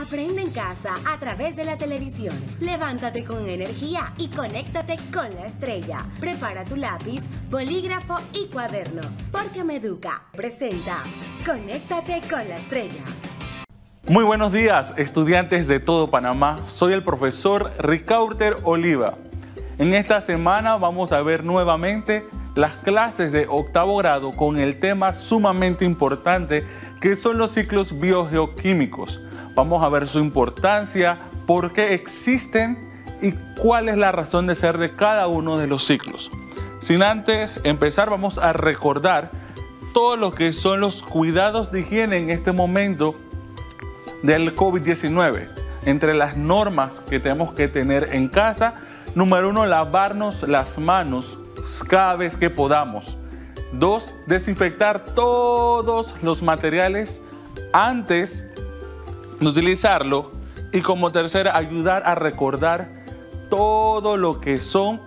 Aprende en casa a través de la televisión. Levántate con energía y conéctate con la estrella. Prepara tu lápiz, bolígrafo y cuaderno, porque Meduca presenta Conéctate con la estrella. Muy buenos días, estudiantes de todo Panamá. Soy el profesor Ricauter Oliva. En esta semana vamos a ver nuevamente las clases de octavo grado con el tema sumamente importante que son los ciclos biogeoquímicos. Vamos a ver su importancia, por qué existen y cuál es la razón de ser de cada uno de los ciclos. Sin antes empezar, vamos a recordar todo lo que son los cuidados de higiene en este momento del COVID-19. Entre las normas que tenemos que tener en casa, número 1, lavarnos las manos cada vez que podamos. 2, desinfectar todos los materiales antes de utilizarlo. Y como tercera, ayudar a recordar todo lo que son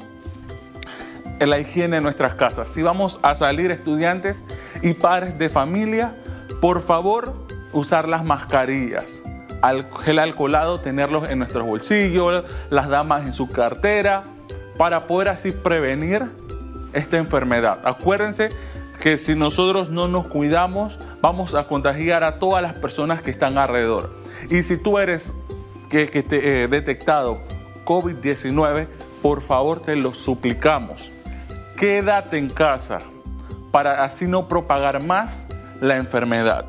la higiene de nuestras casas. Si vamos a salir, estudiantes y padres de familia, por favor, usar las mascarillas, gel alcoholado, tenerlos en nuestros bolsillos, las damas en su cartera, para poder así prevenir esta enfermedad. Acuérdense que si nosotros no nos cuidamos, vamos a contagiar a todas las personas que están alrededor. Y si tú eres detectado COVID-19, por favor te lo suplicamos, quédate en casa para así no propagar más la enfermedad.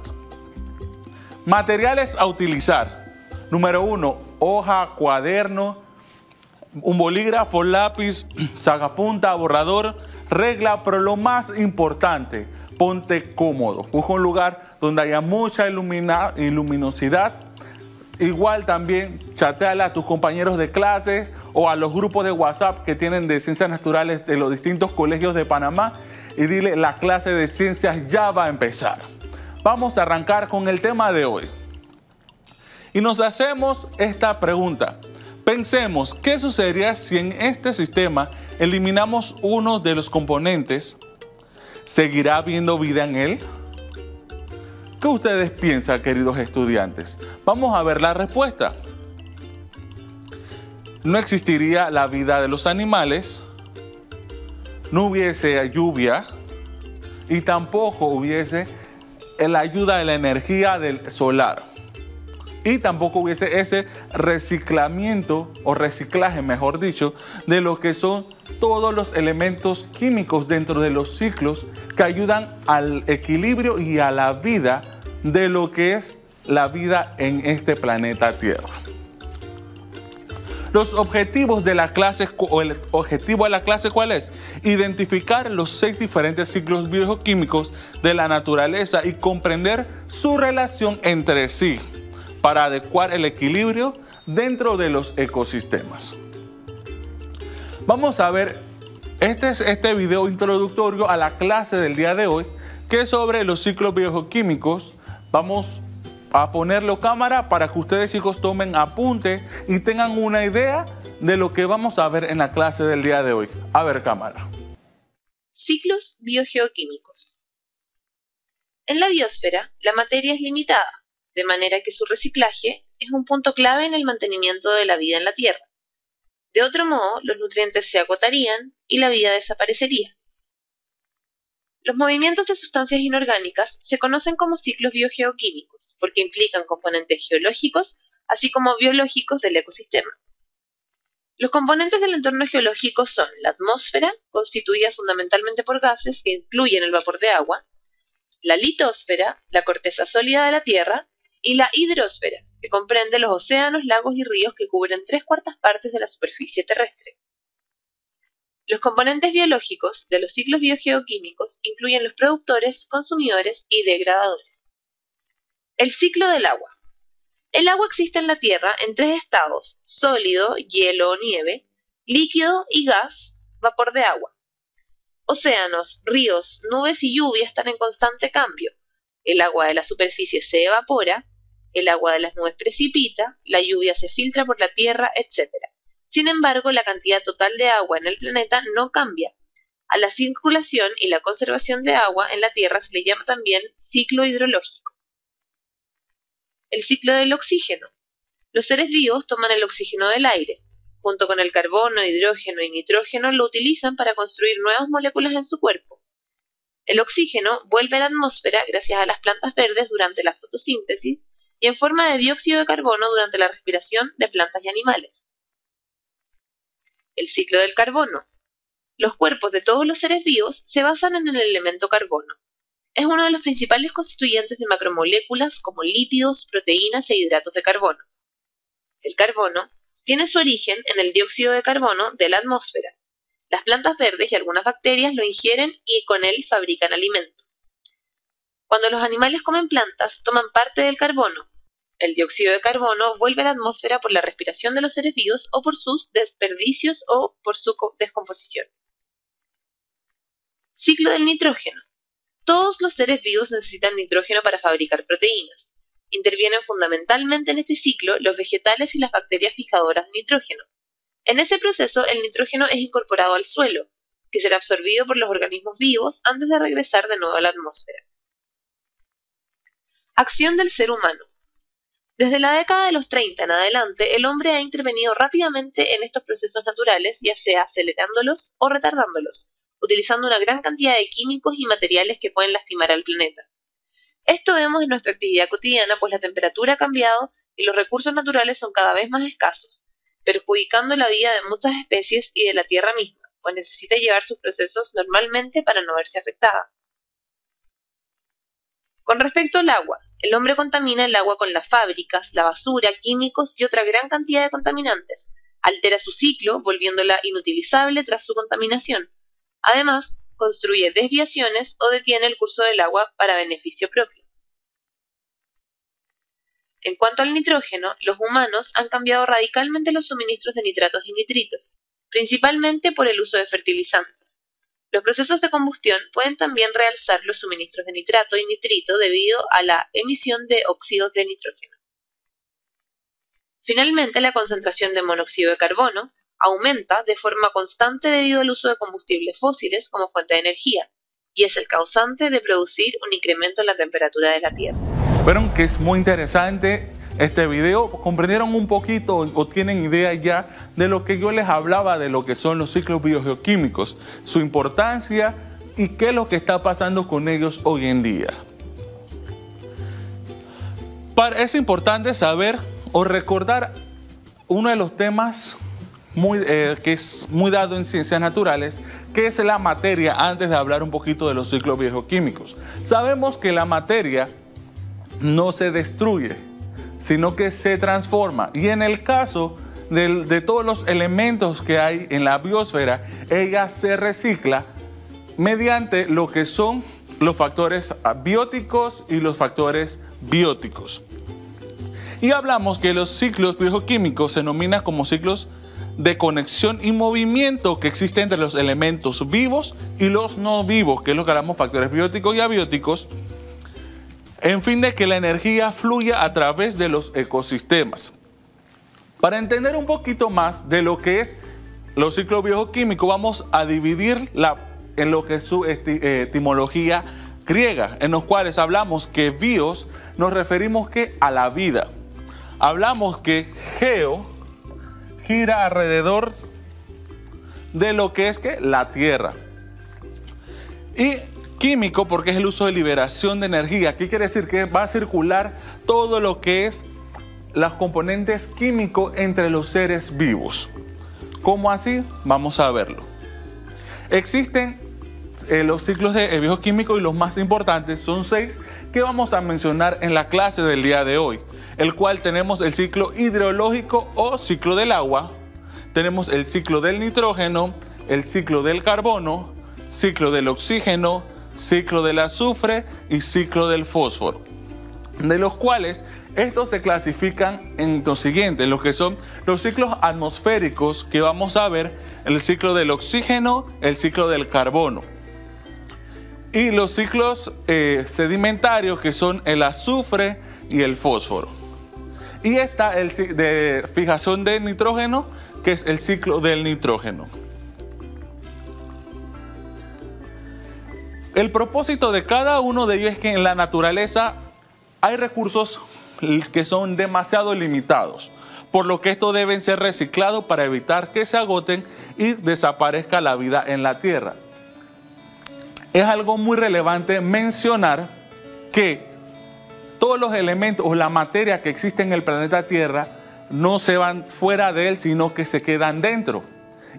Materiales a utilizar. Número 1, hoja, cuaderno, un bolígrafo, lápiz, sacapunta, borrador, regla, pero lo más importante, ponte cómodo. Busca un lugar donde haya mucha luminosidad. Igual también chateale a tus compañeros de clases o a los grupos de WhatsApp que tienen de ciencias naturales de los distintos colegios de Panamá y dile: la clase de ciencias ya va a empezar. Vamos a arrancar con el tema de hoy. Y nos hacemos esta pregunta. Pensemos, ¿qué sucedería si en este sistema eliminamos uno de los componentes? ¿Seguirá habiendo vida en él? ¿Qué ustedes piensan, queridos estudiantes? Vamos a ver la respuesta. No existiría la vida de los animales, no hubiese lluvia y tampoco hubiese la ayuda de la energía del solar. Y tampoco hubiese ese reciclamiento o reciclaje, mejor dicho, de lo que son todos los elementos químicos dentro de los ciclos que ayudan al equilibrio y a la vida de lo que es la vida en este planeta Tierra. Los objetivos de la clase, o el objetivo de la clase, ¿cuál es? Identificar los 6 diferentes ciclos biogeoquímicos de la naturaleza y comprender su relación entre sí, para adecuar el equilibrio dentro de los ecosistemas. Vamos a ver este video introductorio a la clase del día de hoy, que es sobre los ciclos biogeoquímicos. Vamos a ponerlo cámara para que ustedes, chicos, tomen apunte y tengan una idea de lo que vamos a ver en la clase del día de hoy. A ver, cámara. Ciclos biogeoquímicos. En la biosfera, la materia es limitada, de manera que su reciclaje es un punto clave en el mantenimiento de la vida en la Tierra. De otro modo, los nutrientes se agotarían y la vida desaparecería. Los movimientos de sustancias inorgánicas se conocen como ciclos biogeoquímicos porque implican componentes geológicos así como biológicos del ecosistema. Los componentes del entorno geológico son la atmósfera, constituida fundamentalmente por gases que incluyen el vapor de agua, la litosfera, la corteza sólida de la Tierra, y la hidrosfera, que comprende los océanos, lagos y ríos que cubren 3/4 partes de la superficie terrestre. Los componentes biológicos de los ciclos biogeoquímicos incluyen los productores, consumidores y degradadores. El ciclo del agua. El agua existe en la Tierra en 3 estados: sólido, hielo o nieve, líquido y gas, vapor de agua. Océanos, ríos, nubes y lluvia están en constante cambio. El agua de la superficie se evapora, el agua de las nubes precipita, la lluvia se filtra por la tierra, etc. Sin embargo, la cantidad total de agua en el planeta no cambia. A la circulación y la conservación de agua en la Tierra se le llama también ciclo hidrológico. El ciclo del oxígeno. Los seres vivos toman el oxígeno del aire. Junto con el carbono, hidrógeno y nitrógeno lo utilizan para construir nuevas moléculas en su cuerpo. El oxígeno vuelve a la atmósfera gracias a las plantas verdes durante la fotosíntesis y en forma de dióxido de carbono durante la respiración de plantas y animales. El ciclo del carbono. Los cuerpos de todos los seres vivos se basan en el elemento carbono. Es uno de los principales constituyentes de macromoléculas como lípidos, proteínas e hidratos de carbono. El carbono tiene su origen en el dióxido de carbono de la atmósfera. Las plantas verdes y algunas bacterias lo ingieren y con él fabrican alimento. Cuando los animales comen plantas, toman parte del carbono. El dióxido de carbono vuelve a la atmósfera por la respiración de los seres vivos o por sus desperdicios o por su descomposición. Ciclo del nitrógeno. Todos los seres vivos necesitan nitrógeno para fabricar proteínas. Intervienen fundamentalmente en este ciclo los vegetales y las bacterias fijadoras de nitrógeno. En ese proceso, el nitrógeno es incorporado al suelo, que será absorbido por los organismos vivos antes de regresar de nuevo a la atmósfera. Acción del ser humano. Desde la década de los 30 en adelante, el hombre ha intervenido rápidamente en estos procesos naturales, ya sea acelerándolos o retardándolos, utilizando una gran cantidad de químicos y materiales que pueden lastimar al planeta. Esto vemos en nuestra actividad cotidiana, pues la temperatura ha cambiado y los recursos naturales son cada vez más escasos, perjudicando la vida de muchas especies y de la Tierra misma, pues necesita llevar sus procesos normalmente para no verse afectada. Con respecto al agua, el hombre contamina el agua con las fábricas, la basura, químicos y otra gran cantidad de contaminantes. Altera su ciclo, volviéndola inutilizable tras su contaminación. Además, construye desviaciones o detiene el curso del agua para beneficio propio. En cuanto al nitrógeno, los humanos han cambiado radicalmente los suministros de nitratos y nitritos, principalmente por el uso de fertilizantes. Los procesos de combustión pueden también realzar los suministros de nitrato y nitrito debido a la emisión de óxidos de nitrógeno. Finalmente, la concentración de monóxido de carbono aumenta de forma constante debido al uso de combustibles fósiles como fuente de energía, y es el causante de producir un incremento en la temperatura de la Tierra. Vieron que es muy interesante este video. ¿Comprendieron un poquito o tienen idea ya de lo que yo les hablaba de lo que son los ciclos biogeoquímicos, su importancia y qué es lo que está pasando con ellos hoy en día? Es importante saber o recordar uno de los temas que es muy dado en ciencias naturales, que es la materia, antes de hablar un poquito de los ciclos biogeoquímicos. Sabemos que la materia no se destruye, sino que se transforma. Y en el caso de todos los elementos que hay en la biosfera, ella se recicla mediante lo que son los factores abióticos y los factores bióticos. Y hablamos que los ciclos biogeoquímicos se denominan como ciclos de conexión y movimiento que existen entre los elementos vivos y los no vivos, que es lo que hablamos factores bióticos y abióticos, en fin de que la energía fluya a través de los ecosistemas. Para entender un poquito más de lo que es los ciclos biogeoquímicos, vamos a dividir en lo que es su etimología griega, en los cuales hablamos que bios nos referimos a la vida. Hablamos que geo gira alrededor de lo que es la Tierra. Y químico porque es el uso de liberación de energía. ¿Qué quiere decir? Que va a circular todo lo que es los componentes químicos entre los seres vivos. ¿Cómo así? Vamos a verlo. Existen los ciclos de bioquímicos y los más importantes son 6 que vamos a mencionar en la clase del día de hoy, el cual tenemos el ciclo hidrológico o ciclo del agua, tenemos el ciclo del nitrógeno, el ciclo del carbono, ciclo del oxígeno, ciclo del azufre y ciclo del fósforo, de los cuales estos se clasifican en lo siguiente, lo que son los ciclos atmosféricos que vamos a ver, el ciclo del oxígeno, el ciclo del carbono, y los ciclos sedimentarios que son el azufre y el fósforo. Y está el de fijación de nitrógeno, que es el ciclo del nitrógeno. El propósito de cada uno de ellos es que en la naturaleza hay recursos que son demasiado limitados, por lo que estos deben ser reciclados para evitar que se agoten y desaparezca la vida en la Tierra. Es algo muy relevante mencionar que todos los elementos o la materia que existe en el planeta Tierra no se van fuera de él, sino que se quedan dentro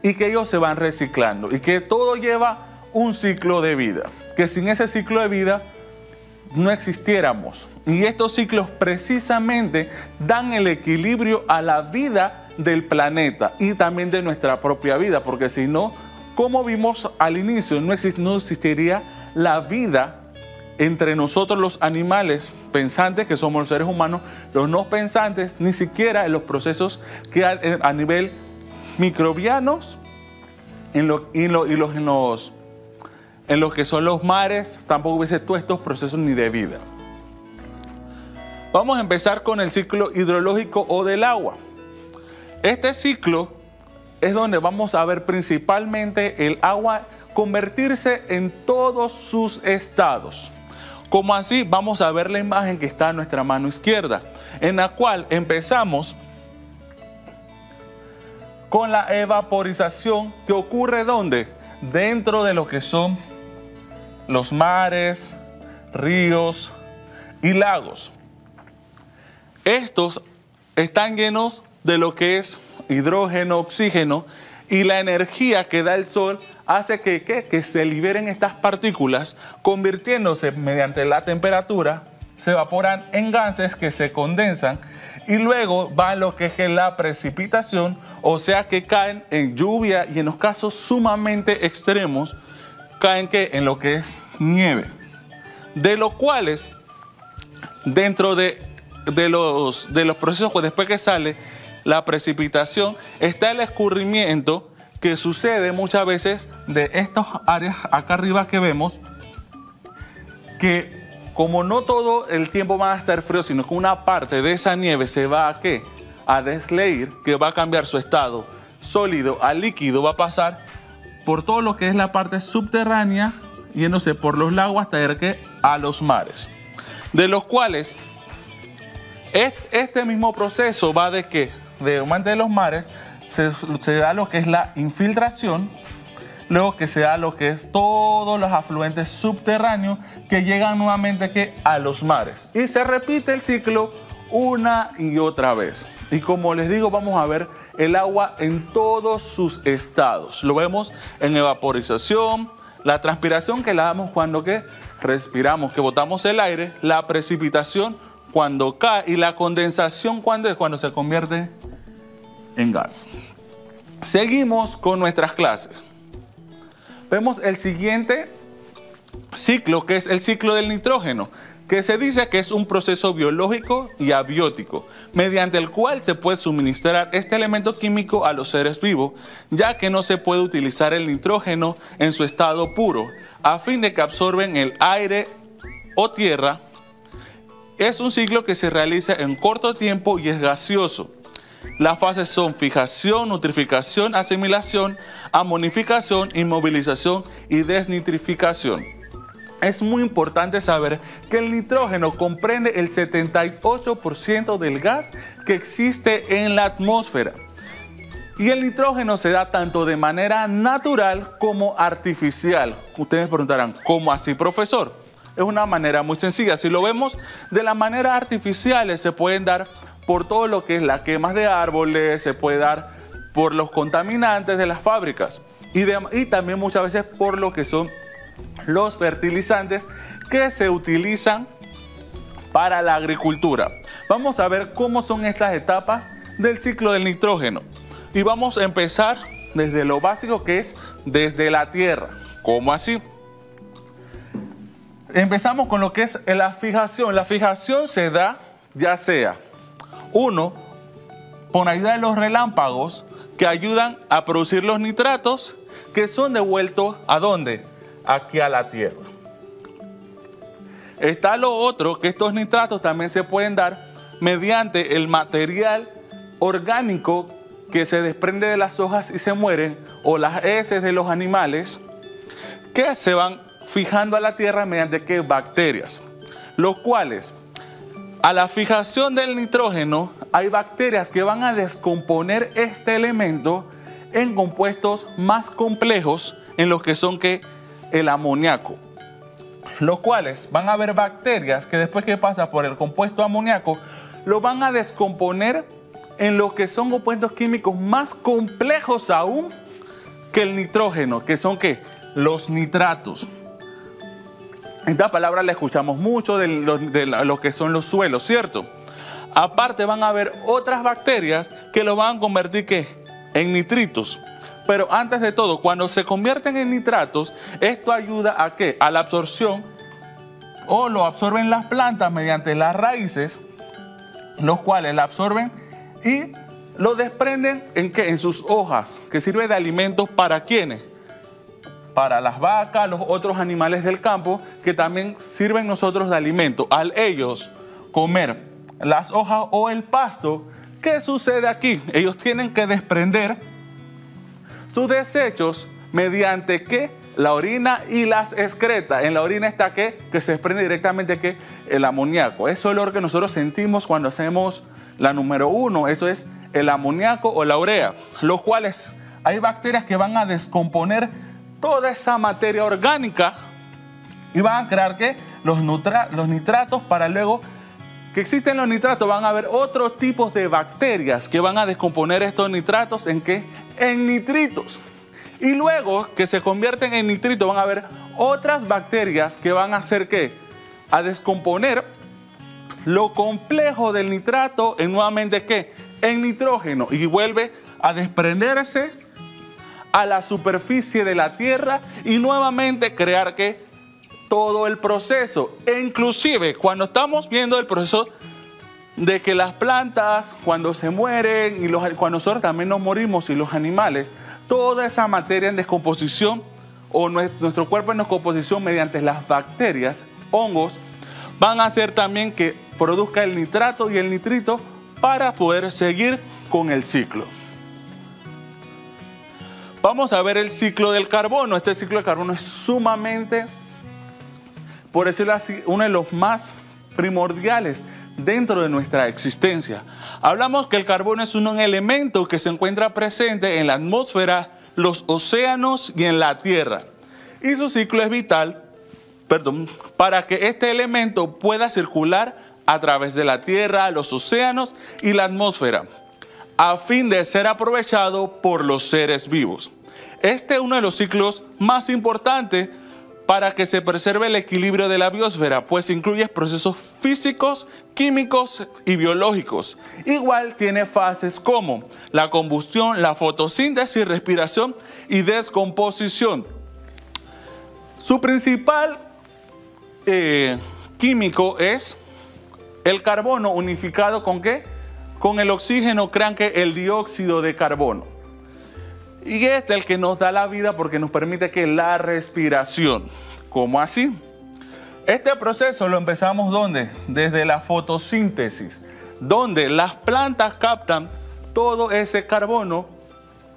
y que ellos se van reciclando y que todo lleva un ciclo de vida, que sin ese ciclo de vida no existiéramos. Y estos ciclos precisamente dan el equilibrio a la vida del planeta y también de nuestra propia vida, porque si no, como vimos al inicio, no existiría la vida entre nosotros los animales pensantes, que somos los seres humanos, los no pensantes, ni siquiera en los procesos que a nivel microbianos, en los que son los mares, tampoco hubiese todos estos procesos ni de vida. Vamos a empezar con el ciclo hidrológico o del agua. Este ciclo es donde vamos a ver principalmente el agua convertirse en todos sus estados. Como así, vamos a ver la imagen que está en nuestra mano izquierda, en la cual empezamos con la evaporización que ocurre ¿dónde? Dentro de lo que son los mares, ríos y lagos. Estos están llenos de lo que es hidrógeno, oxígeno, y la energía que da el sol hace que se liberen estas partículas, convirtiéndose mediante la temperatura, se evaporan en gases que se condensan y luego va lo que es la precipitación, o sea que caen en lluvia y en los casos sumamente extremos caen en lo que es nieve, de los cuales dentro de los procesos, pues después que sale la precipitación, está el escurrimiento que sucede muchas veces de estas áreas acá arriba que vemos, que como no todo el tiempo va a estar frío, sino que una parte de esa nieve se va a ¿qué? A desleír, que va a cambiar su estado sólido a líquido, va a pasar por todo lo que es la parte subterránea, yéndose por los lagos hasta ir a los mares, de los cuales este mismo proceso va de que de los mares se da lo que es la infiltración, luego que se da lo que es todos los afluentes subterráneos que llegan nuevamente a los mares. Y se repite el ciclo una y otra vez. Y como les digo, vamos a ver el agua en todos sus estados. Lo vemos en evaporización, la transpiración que la damos cuando respiramos, que botamos el aire, la precipitación cuando cae y la condensación cuando se convierte en gas. Seguimos con nuestras clases. Vemos el siguiente ciclo, que es el ciclo del nitrógeno, que se dice que es un proceso biológico y abiótico, mediante el cual se puede suministrar este elemento químico a los seres vivos, ya que no se puede utilizar el nitrógeno en su estado puro, a fin de que absorben el aire o tierra. Es un ciclo que se realiza en corto tiempo y es gaseoso. Las fases son fijación, nutrificación, asimilación, amonificación, inmovilización y desnitrificación. Es muy importante saber que el nitrógeno comprende el 78% del gas que existe en la atmósfera. Y el nitrógeno se da tanto de manera natural como artificial. Ustedes me preguntarán, ¿cómo así, profesor? Es una manera muy sencilla. Si lo vemos de la manera artificial, se pueden dar por todo lo que es la quema de árboles, se puede dar por los contaminantes de las fábricas y también muchas veces por lo que son los fertilizantes que se utilizan para la agricultura. Vamos a ver cómo son estas etapas del ciclo del nitrógeno y vamos a empezar desde lo básico, que es desde la tierra. ¿Cómo así? Empezamos con lo que es la fijación. La fijación se da ya sea uno, por ayuda de los relámpagos que ayudan a producir los nitratos que son devueltos ¿a dónde? Aquí a la tierra. Está lo otro, que estos nitratos también se pueden dar mediante el material orgánico que se desprende de las hojas y se mueren, o las heces de los animales que se van fijando a la tierra mediante bacterias, los cuales a la fijación del nitrógeno, hay bacterias que van a descomponer este elemento en compuestos más complejos, en los que son el amoníaco. Los cuales van a haber bacterias que después que pasa por el compuesto amoníaco, lo van a descomponer en lo que son compuestos químicos más complejos aún que el nitrógeno, que son los nitratos. Esta palabra la escuchamos mucho de lo que son los suelos, ¿cierto? Aparte van a haber otras bacterias que lo van a convertir en nitritos. Pero antes de todo, cuando se convierten en nitratos, esto ayuda a a la absorción, o lo absorben las plantas mediante las raíces, los cuales la absorben y lo desprenden en sus hojas, que sirve de alimentos para ¿quiénes? Para las vacas, los otros animales del campo, que también sirven nosotros de alimento. Al ellos comer las hojas o el pasto, ¿qué sucede aquí? Ellos tienen que desprender sus desechos mediante la orina y las excretas. En la orina está que se desprende directamente el amoníaco. Eso es lo que nosotros sentimos cuando hacemos la número 1. Eso es el amoníaco o la urea, los cuales hay bacterias que van a descomponer toda esa materia orgánica y van a crear los nitratos, para luego que existen los nitratos van a haber otros tipos de bacterias que van a descomponer estos nitratos en nitritos. Y luego que se convierten en nitritos van a haber otras bacterias que van a hacer a descomponer lo complejo del nitrato en nuevamente en nitrógeno, y vuelve a desprenderse a la superficie de la tierra y nuevamente crear todo el proceso. E inclusive cuando estamos viendo el proceso de que las plantas cuando se mueren y cuando nosotros también nos morimos y los animales, toda esa materia en descomposición o nuestro cuerpo en descomposición mediante las bacterias, hongos, van a hacer también que produzca el nitrato y el nitrito para poder seguir con el ciclo. Vamos a ver el ciclo del carbono. Este ciclo del carbono es sumamente, por decirlo así, uno de los más primordiales dentro de nuestra existencia. Hablamos que el carbono es un elemento que se encuentra presente en la atmósfera, los océanos y en la tierra. Y su ciclo es vital, para que este elemento pueda circular a través de la tierra, los océanos y la atmósfera, a fin de ser aprovechado por los seres vivos. Este es uno de los ciclos más importantes para que se preserve el equilibrio de la biosfera, pues incluye procesos físicos, químicos y biológicos. Igual tiene fases como la combustión, la fotosíntesis, respiración y descomposición. Su principal químico es el carbono unificado ¿con qué? Con el oxígeno, crean el dióxido de carbono. Y este es el que nos da la vida porque nos permite la respiración. ¿Cómo así? Este proceso lo empezamos ¿dónde? Desde la fotosíntesis, donde las plantas captan todo ese carbono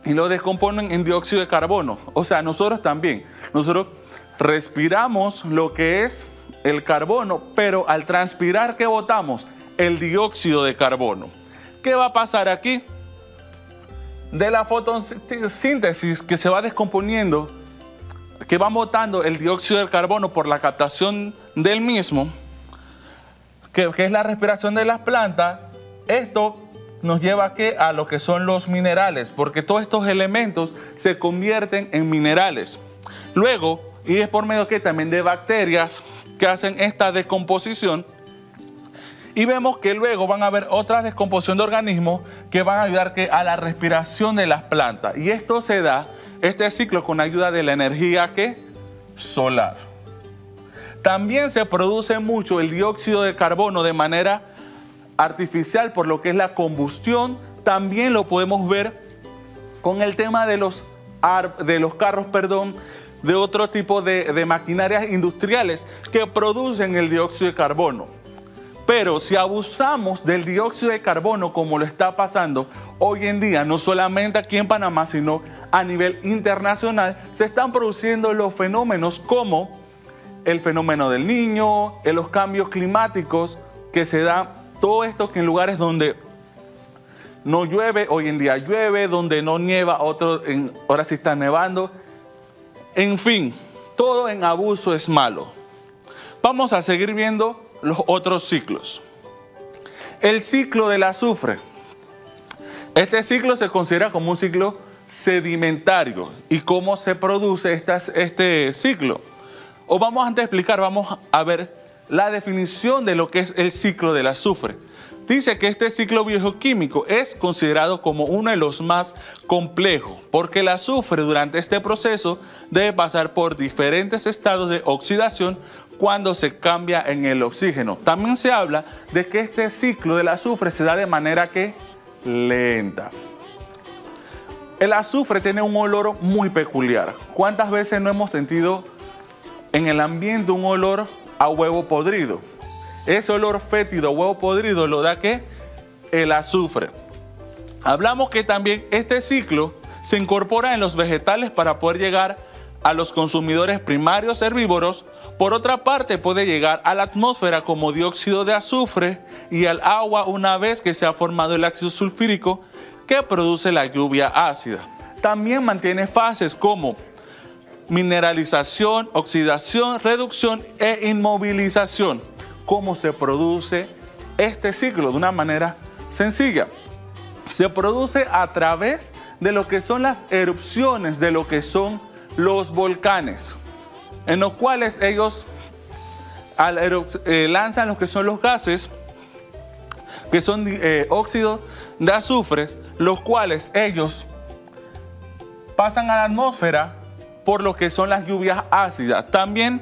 y lo descomponen en dióxido de carbono. O sea, nosotros también. Nosotros respiramos lo que es el carbono, pero al transpirar, ¿qué botamos? El dióxido de carbono. ¿Qué va a pasar aquí? De la fotosíntesis que se va descomponiendo, que va botando el dióxido de carbono por la captación del mismo, que es la respiración de las plantas, esto nos lleva a lo que son los minerales, porque todos estos elementos se convierten en minerales. Luego, y es por medio también de bacterias que hacen esta descomposición, y vemos que luego van a haber otras descomposición de organismos que van a ayudar a la respiración de las plantas. Y esto se da, este ciclo, con ayuda de la energía solar. También se produce mucho el dióxido de carbono de manera artificial por lo que es la combustión. También lo podemos ver con el tema de los carros, de otro tipo de maquinarias industriales que producen el dióxido de carbono. Pero si abusamos del dióxido de carbono como lo está pasando hoy en día, no solamente aquí en Panamá, sino a nivel internacional, se están produciendo los fenómenos como el fenómeno del Niño, los cambios climáticos, que se da todo esto que en lugares donde no llueve, hoy en día llueve, donde no nieva, ahora sí está nevando. En fin, todo en abuso es malo. Vamos a seguir viendo los otros ciclos. El ciclo del azufre. Este ciclo se considera como un ciclo sedimentario. ¿Y cómo se produce este ciclo? O vamos antes de explicar, vamos a ver la definición de lo que es el ciclo del azufre. Dice que este ciclo biogeoquímico es considerado como uno de los más complejos, porque el azufre durante este proceso debe pasar por diferentes estados de oxidación cuando se cambia en el oxígeno. También se habla de que este ciclo del azufre se da de manera que lenta. El azufre tiene un olor muy peculiar. ¿Cuántas veces no hemos sentido en el ambiente un olor a huevo podrido? Ese olor fétido a huevo podrido lo da ¿qué? El azufre. Hablamos que también este ciclo se incorpora en los vegetales para poder llegar a los consumidores primarios herbívoros. Por otra parte, puede llegar a la atmósfera como dióxido de azufre y al agua una vez que se ha formado el ácido sulfúrico que produce la lluvia ácida. También mantiene fases como mineralización, oxidación, reducción e inmovilización. ¿Cómo se produce este ciclo? De una manera sencilla. Se produce a través de lo que son las erupciones de lo que son los volcanes, en los cuales ellos lanzan lo que son los gases, que son óxidos de azufre, los cuales ellos pasan a la atmósfera por lo que son las lluvias ácidas. También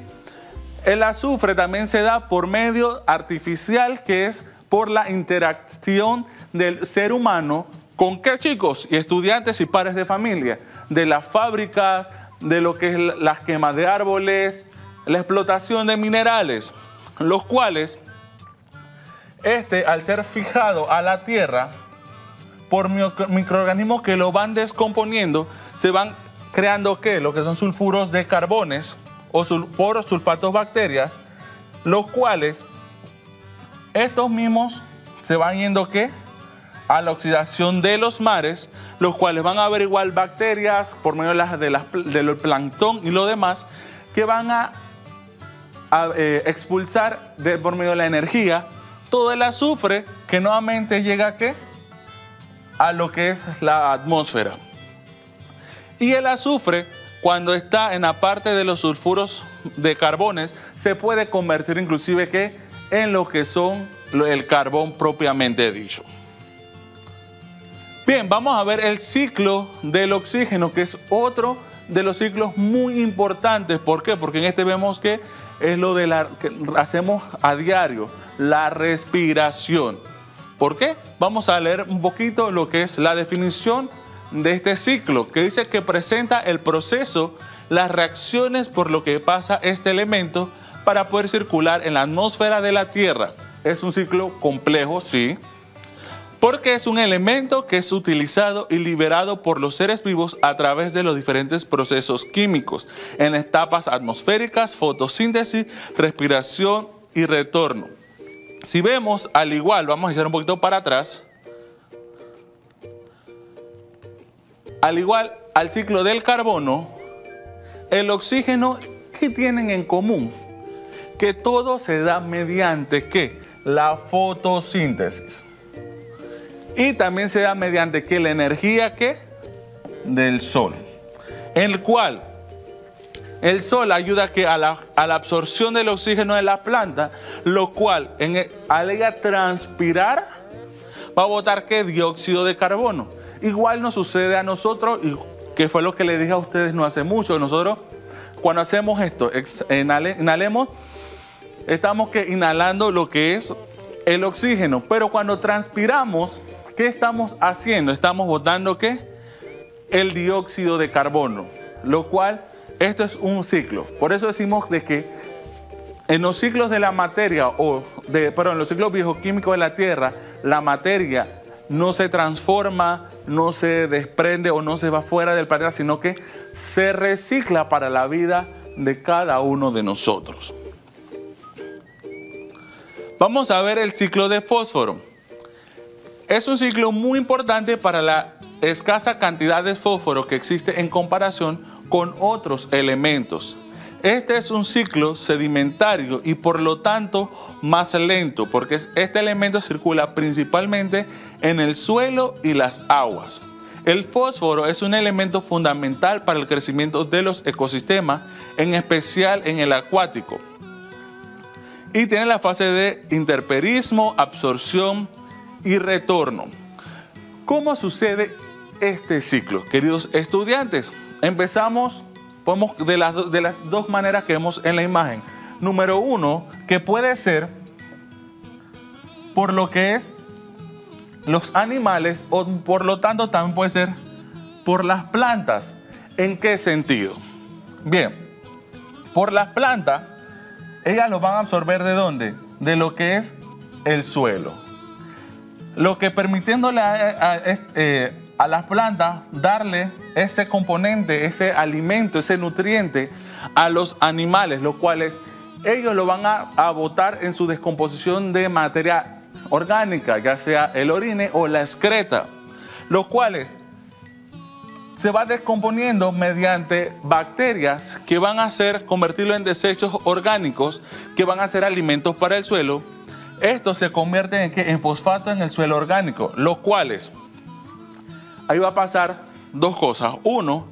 el azufre también se da por medio artificial, que es por la interacción del ser humano con qué, chicos y estudiantes y padres de familia, de las fábricas, de lo que es las quemas de árboles, la explotación de minerales, los cuales al ser fijado a la tierra por microorganismos que lo van descomponiendo, se van creando ¿qué? Lo que son sulfuros de carbones o por sulfatos bacterias, los cuales estos mismos se van yendo ¿qué? A la oxidación de los mares, los cuales van a averiguar bacterias por medio del plancton y lo demás, que van a expulsar por medio de la energía todo el azufre que nuevamente llega ¿a qué? A lo que es la atmósfera. Y el azufre, cuando está en la parte de los sulfuros de carbones, se puede convertir inclusive ¿qué? En lo que son el carbón propiamente dicho. Bien, vamos a ver el ciclo del oxígeno, que es otro de los ciclos muy importantes. ¿Por qué? Porque en este vemos que es lo de que hacemos a diario, la respiración. ¿Por qué? Vamos a leer un poquito lo que es la definición de este ciclo, que dice que presenta el proceso, las reacciones por lo que pasa este elemento para poder circular en la atmósfera de la Tierra. Es un ciclo complejo, sí, porque es un elemento que es utilizado y liberado por los seres vivos a través de los diferentes procesos químicos en etapas atmosféricas, fotosíntesis, respiración y retorno. Si vemos, al igual, vamos a echar un poquito para atrás, al igual al ciclo del carbono, el oxígeno, ¿qué tienen en común? Que todo se da mediante ¿qué? La fotosíntesis. Y también se da mediante ¿qué? La energía ¿qué? Del sol, el cual el sol ayuda ¿qué? a la absorción del oxígeno de la planta, lo cual al ella transpirar va a botar ¿qué? Dióxido de carbono. Igual nos sucede a nosotros, y que fue lo que les dije a ustedes no hace mucho. Nosotros cuando hacemos esto, inhalemos, estamos ¿qué? Inhalando lo que es el oxígeno, pero cuando transpiramos, ¿qué estamos haciendo? Estamos botando ¿qué? El dióxido de carbono, lo cual esto es un ciclo. Por eso decimos de que en los ciclos de la materia, en los ciclos bioquímicos de la Tierra, la materia no se transforma, no se desprende o no se va fuera del planeta, sino que se recicla para la vida de cada uno de nosotros. Vamos a ver el ciclo de fósforo. Es un ciclo muy importante para la escasa cantidad de fósforo que existe en comparación con otros elementos. Este es un ciclo sedimentario y por lo tanto más lento, porque este elemento circula principalmente en el suelo y las aguas. El fósforo es un elemento fundamental para el crecimiento de los ecosistemas, en especial en el acuático. Y tiene la fase de interperismo, absorción y retorno. ¿Cómo sucede este ciclo, queridos estudiantes? Empezamos de las dos maneras que vemos en la imagen. Número uno, que puede ser por lo que es los animales, o por lo tanto también puede ser por las plantas. ¿En qué sentido? Bien, por las plantas, ellas lo van a absorber ¿de dónde? De lo que es el suelo. Lo que permitiéndole a las plantas darle ese componente, ese alimento, ese nutriente a los animales, los cuales ellos lo van a botar en su descomposición de materia orgánica, ya sea el orine o la excreta, los cuales se va descomponiendo mediante bacterias que van a convertirlo en desechos orgánicos que van a ser alimentos para el suelo. Estos se convierten en fosfato en el suelo orgánico, los cuales ahí va a pasar dos cosas. Uno,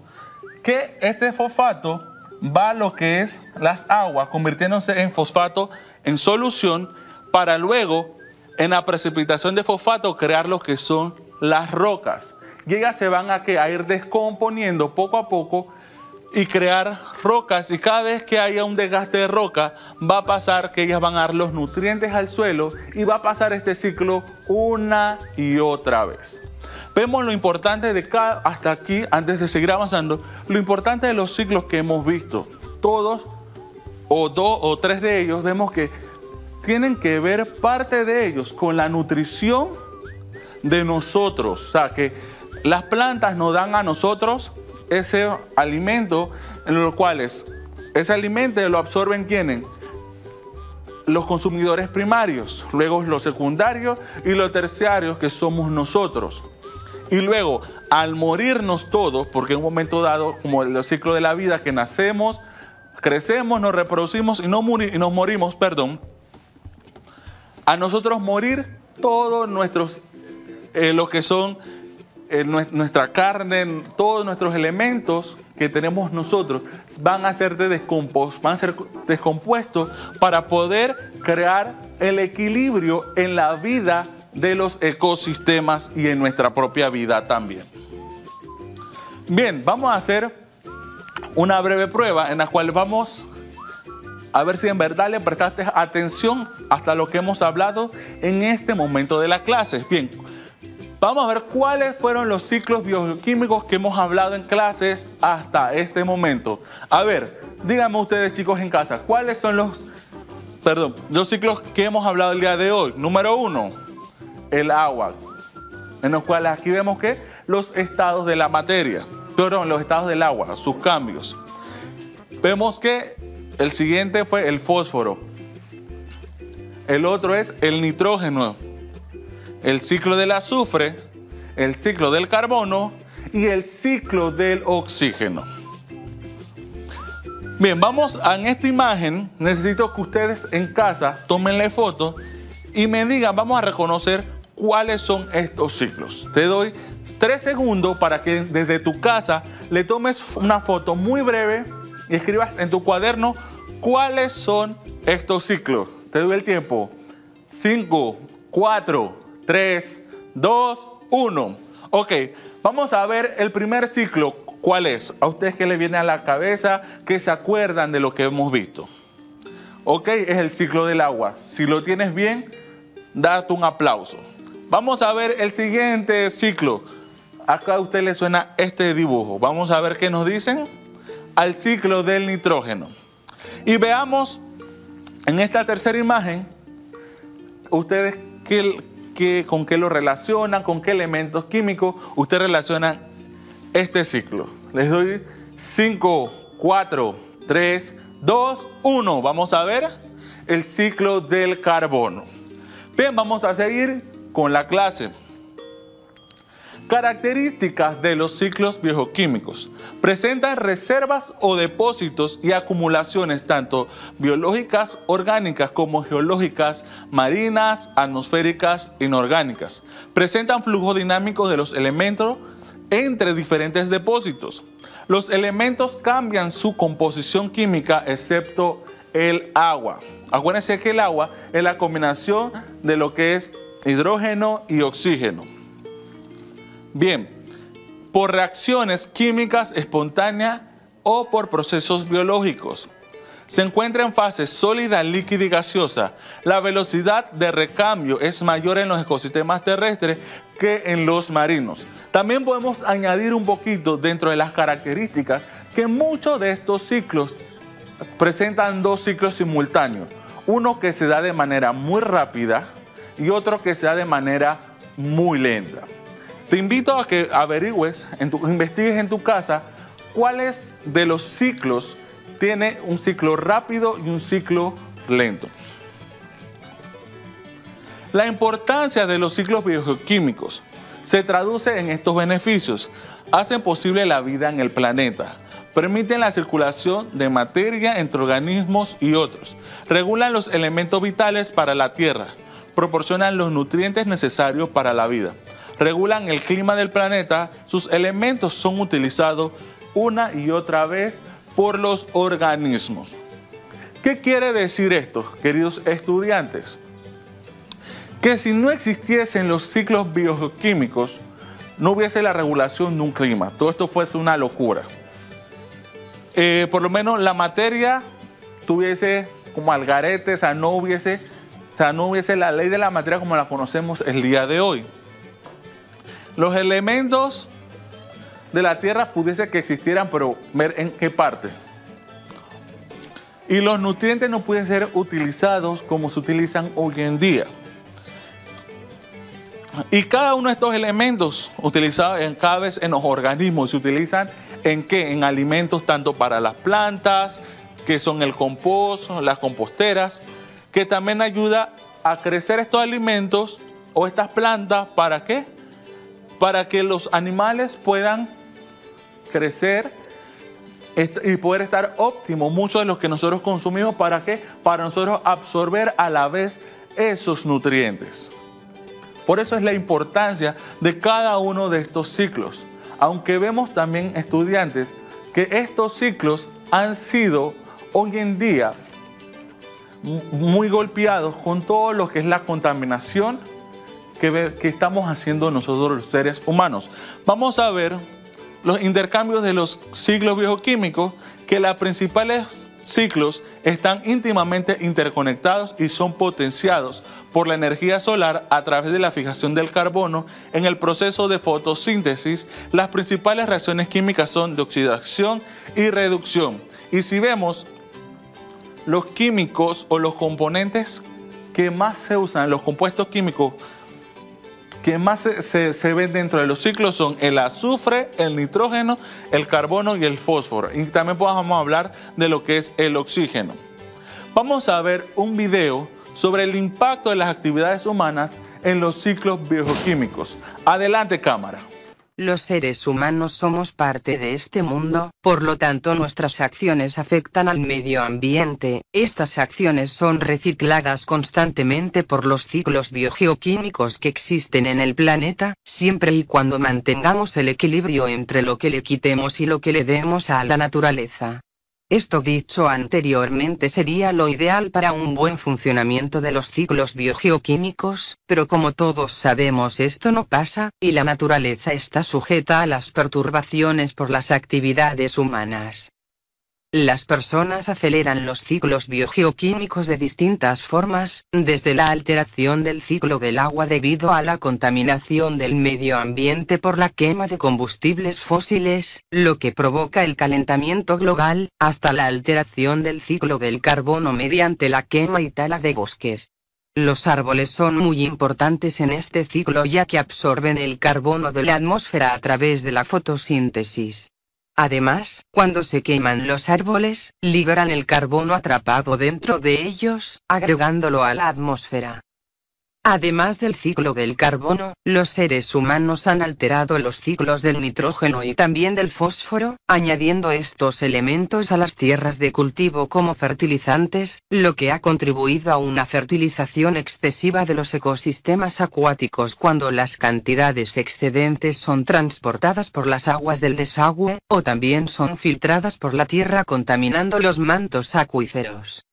que este fosfato va a lo que es las aguas, convirtiéndose en fosfato en solución, para luego en la precipitación de fosfato crear lo que son las rocas. Y ellas se van a ir descomponiendo poco a poco y crear rocas, y cada vez que haya un desgaste de roca va a pasar que ellas van a dar los nutrientes al suelo y va a pasar este ciclo una y otra vez. Vemos lo importante de hasta aquí, antes de seguir avanzando, lo importante de los ciclos que hemos visto. Todos o dos o tres de ellos vemos que tienen que ver parte de ellos con la nutrición de nosotros. O sea, que las plantas nos dan a nosotros ese alimento, en los cuales ese alimento lo absorben ¿quiénes? Los consumidores primarios, luego los secundarios y los terciarios, que somos nosotros. Y luego, al morirnos todos, porque en un momento dado, como el ciclo de la vida, que nacemos, crecemos, nos reproducimos y nos morimos, a nosotros morir todos nuestros, lo que son nuestra carne, todos nuestros elementos que tenemos nosotros van a ser descompuestos para poder crear el equilibrio en la vida de los ecosistemas y en nuestra propia vida también. Bien, vamos a hacer una breve prueba en la cual vamos a ver si en verdad le prestaste atención hasta lo que hemos hablado en este momento de la clase. Bien, vamos a ver cuáles fueron los ciclos bioquímicos que hemos hablado en clases hasta este momento. A ver, díganme ustedes, chicos, en casa, ¿cuáles son los ciclos que hemos hablado el día de hoy? Número uno, el agua, en los cuales aquí vemos que los estados de la materia, los estados del agua, sus cambios. Vemos que el siguiente fue el fósforo. El otro es el nitrógeno, el ciclo del azufre, el ciclo del carbono y el ciclo del oxígeno. Bien, en esta imagen necesito que ustedes en casa tómenle foto y me digan, vamos a reconocer cuáles son estos ciclos. Te doy 3 segundos para que desde tu casa le tomes una foto muy breve y escribas en tu cuaderno cuáles son estos ciclos. Te doy el tiempo. 5, 4, 3, 2, 1. Ok, vamos a ver el primer ciclo. ¿Cuál es? A ustedes que les viene a la cabeza, que se acuerdan de lo que hemos visto. Ok, es el ciclo del agua. Si lo tienes bien, date un aplauso. Vamos a ver el siguiente ciclo. Acá a usted le suena este dibujo. Vamos a ver qué nos dicen. Al ciclo del nitrógeno. Y veamos en esta tercera imagen, ustedes con qué lo relacionan, con qué elementos químicos ustedes relacionan este ciclo. Les doy 5, 4, 3, 2, 1. Vamos a ver el ciclo del carbono. Bien, vamos a seguir con la clase. Características de los ciclos biogeoquímicos. Presentan reservas o depósitos y acumulaciones tanto biológicas, orgánicas como geológicas, marinas, atmosféricas, inorgánicas. Presentan flujos dinámicos de los elementos entre diferentes depósitos. Los elementos cambian su composición química excepto el agua. Acuérdense que el agua es la combinación de lo que es hidrógeno y oxígeno. Bien, por reacciones químicas espontáneas o por procesos biológicos. Se encuentra en fase sólida, líquida y gaseosa. La velocidad de recambio es mayor en los ecosistemas terrestres que en los marinos. También podemos añadir un poquito dentro de las características que muchos de estos ciclos presentan dos ciclos simultáneos. Uno que se da de manera muy rápida y otro que se da de manera muy lenta. Te invito a que averigües, investigues en tu casa cuáles de los ciclos tiene un ciclo rápido y un ciclo lento. La importancia de los ciclos biogeoquímicos se traduce en estos beneficios. Hacen posible la vida en el planeta. Permiten la circulación de materia entre organismos y otros. Regulan los elementos vitales para la Tierra. Proporcionan los nutrientes necesarios para la vida. Regulan el clima del planeta. Sus elementos son utilizados una y otra vez por los organismos. ¿Qué quiere decir esto, queridos estudiantes? Que si no existiesen los ciclos biogeoquímicos, no hubiese la regulación de un clima. Todo esto fuese una locura. Por lo menos la materia tuviese como al garete, o sea, no hubiese la ley de la materia como la conocemos el día de hoy. Los elementos de la Tierra pudiese que existieran, pero ver en qué parte. Y los nutrientes no pueden ser utilizados como se utilizan hoy en día. Y cada uno de estos elementos utilizados cada vez en los organismos se utilizan ¿en qué? En alimentos tanto para las plantas, que son el compost, las composteras, que también ayuda a crecer estos alimentos o estas plantas. ¿Para qué? Para que los animales puedan crecer y poder estar óptimos. Muchos de los que nosotros consumimos, ¿para qué? Para nosotros absorber a la vez esos nutrientes. Por eso es la importancia de cada uno de estos ciclos. Aunque vemos también, estudiantes, que estos ciclos han sido hoy en día muy golpeados con todo lo que es la contaminación que estamos haciendo nosotros los seres humanos. Vamos a ver los intercambios de los ciclos bioquímicos, que los principales ciclos están íntimamente interconectados y son potenciados por la energía solar a través de la fijación del carbono en el proceso de fotosíntesis. Las principales reacciones químicas son de oxidación y reducción. Y si vemos los químicos o los componentes que más se usan, los compuestos químicos que más se ven dentro de los ciclos son el azufre, el nitrógeno, el carbono y el fósforo. Y también vamos a hablar de lo que es el oxígeno. Vamos a ver un video sobre el impacto de las actividades humanas en los ciclos biogeoquímicos. Adelante, cámara. Los seres humanos somos parte de este mundo, por lo tanto nuestras acciones afectan al medio ambiente. Estas acciones son recicladas constantemente por los ciclos biogeoquímicos que existen en el planeta, siempre y cuando mantengamos el equilibrio entre lo que le quitemos y lo que le demos a la naturaleza. Esto dicho anteriormente sería lo ideal para un buen funcionamiento de los ciclos biogeoquímicos, pero como todos sabemos esto no pasa, y la naturaleza está sujeta a las perturbaciones por las actividades humanas. Las personas aceleran los ciclos biogeoquímicos de distintas formas, desde la alteración del ciclo del agua debido a la contaminación del medio ambiente por la quema de combustibles fósiles, lo que provoca el calentamiento global, hasta la alteración del ciclo del carbono mediante la quema y tala de bosques. Los árboles son muy importantes en este ciclo ya que absorben el carbono de la atmósfera a través de la fotosíntesis. Además, cuando se queman los árboles, liberan el carbono atrapado dentro de ellos, agregándolo a la atmósfera. Además del ciclo del carbono, los seres humanos han alterado los ciclos del nitrógeno y también del fósforo, añadiendo estos elementos a las tierras de cultivo como fertilizantes, lo que ha contribuido a una fertilización excesiva de los ecosistemas acuáticos cuando las cantidades excedentes son transportadas por las aguas del desagüe, o también son filtradas por la tierra contaminando los mantos acuíferos.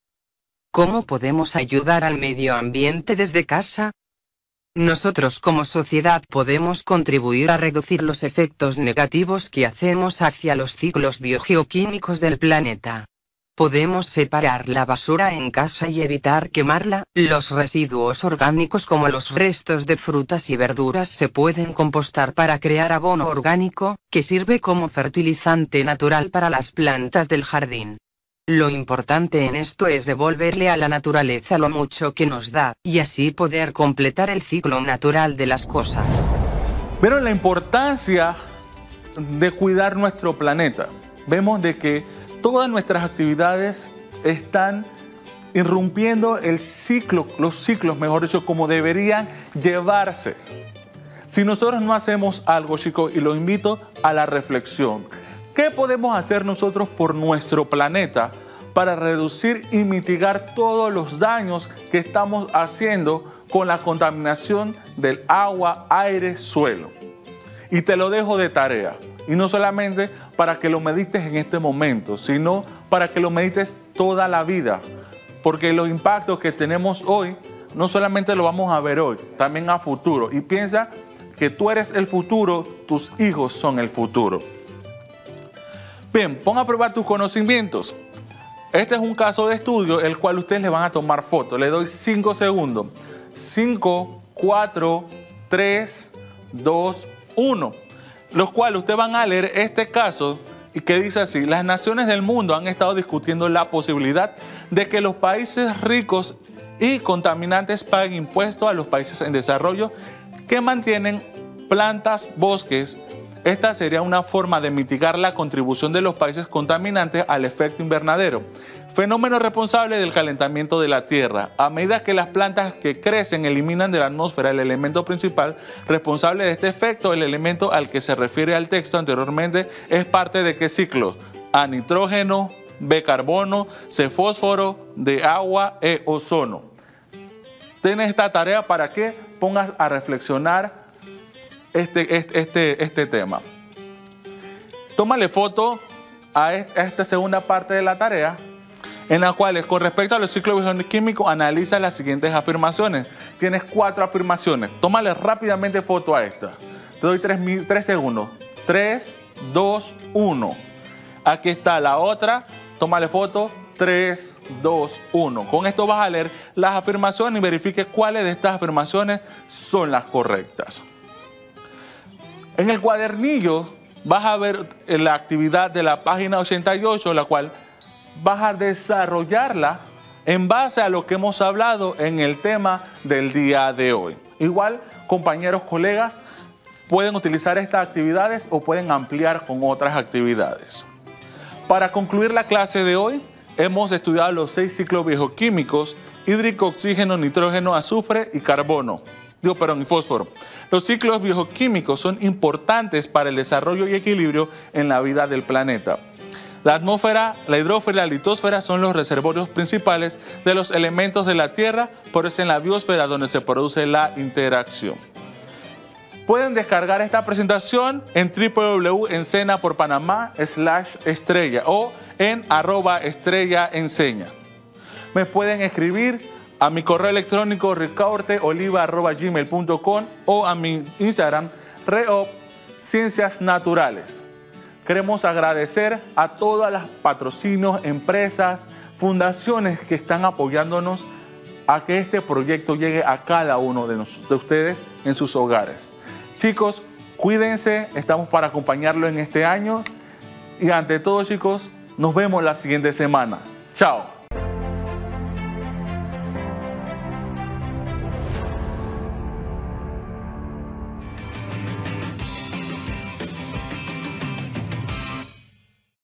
¿Cómo podemos ayudar al medio ambiente desde casa? Nosotros como sociedad podemos contribuir a reducir los efectos negativos que hacemos hacia los ciclos biogeoquímicos del planeta. Podemos separar la basura en casa y evitar quemarla. Los residuos orgánicos como los restos de frutas y verduras se pueden compostar para crear abono orgánico, que sirve como fertilizante natural para las plantas del jardín. Lo importante en esto es devolverle a la naturaleza lo mucho que nos da, y así poder completar el ciclo natural de las cosas. ¿Vieron la importancia de cuidar nuestro planeta? Vemos de que todas nuestras actividades están irrumpiendo el ciclo, los ciclos, mejor dicho, como deberían llevarse. Si nosotros no hacemos algo, chicos, y los invito a la reflexión, ¿qué podemos hacer nosotros por nuestro planeta para reducir y mitigar todos los daños que estamos haciendo con la contaminación del agua, aire, suelo? Y te lo dejo de tarea. Y no solamente para que lo medites en este momento, sino para que lo medites toda la vida. Porque los impactos que tenemos hoy, no solamente lo vamos a ver hoy, también a futuro. Y piensa que tú eres el futuro, tus hijos son el futuro. Bien, pon a prueba tus conocimientos. Este es un caso de estudio el cual ustedes le van a tomar foto. Le doy 5 segundos. 5, 4, 3, 2, 1. Los cuales ustedes van a leer este caso y que dice así: las naciones del mundo han estado discutiendo la posibilidad de que los países ricos y contaminantes paguen impuestos a los países en desarrollo que mantienen plantas, bosques. Esta sería una forma de mitigar la contribución de los países contaminantes al efecto invernadero, fenómeno responsable del calentamiento de la Tierra. A medida que las plantas que crecen eliminan de la atmósfera el elemento principal responsable de este efecto, el elemento al que se refiere al texto anteriormente es parte de ¿qué ciclo? A, nitrógeno, B, carbono, C, fósforo, D, agua, E, ozono. Tienes esta tarea para que pongas a reflexionar este tema. Tómale foto a esta segunda parte de la tarea, en la cual, con respecto a los ciclos bioquímicos, analiza las siguientes afirmaciones. Tienes 4 afirmaciones. Tómale rápidamente foto a esta. Te doy 3 segundos. 3, 2, 1. Aquí está la otra. Tómale foto. 3, 2, 1. Con esto vas a leer las afirmaciones y verifique cuáles de estas afirmaciones son las correctas. En el cuadernillo vas a ver la actividad de la página 88, la cual vas a desarrollarla en base a lo que hemos hablado en el tema del día de hoy. Igual, compañeros, colegas, pueden utilizar estas actividades o pueden ampliar con otras actividades. Para concluir la clase de hoy, hemos estudiado los 6 ciclos bioquímicos: hídrico, oxígeno, nitrógeno, azufre y carbono. Y fósforo. Los ciclos bioquímicos son importantes para el desarrollo y equilibrio en la vida del planeta. La atmósfera, la hidrósfera y la litosfera son los reservorios principales de los elementos de la Tierra, por eso en la biosfera donde se produce la interacción. Pueden descargar esta presentación en www.ensenaporpanamá/estrella o en @estrellaenseña. Me pueden escribir a mi correo electrónico ricaurteoliva@gmail.com o a mi Instagram Ciencias Naturales. Queremos agradecer a todas las patrocinios, empresas, fundaciones que están apoyándonos a que este proyecto llegue a cada uno de ustedes en sus hogares. Chicos, cuídense, estamos para acompañarlo en este año y ante todo, chicos, nos vemos la siguiente semana. Chao.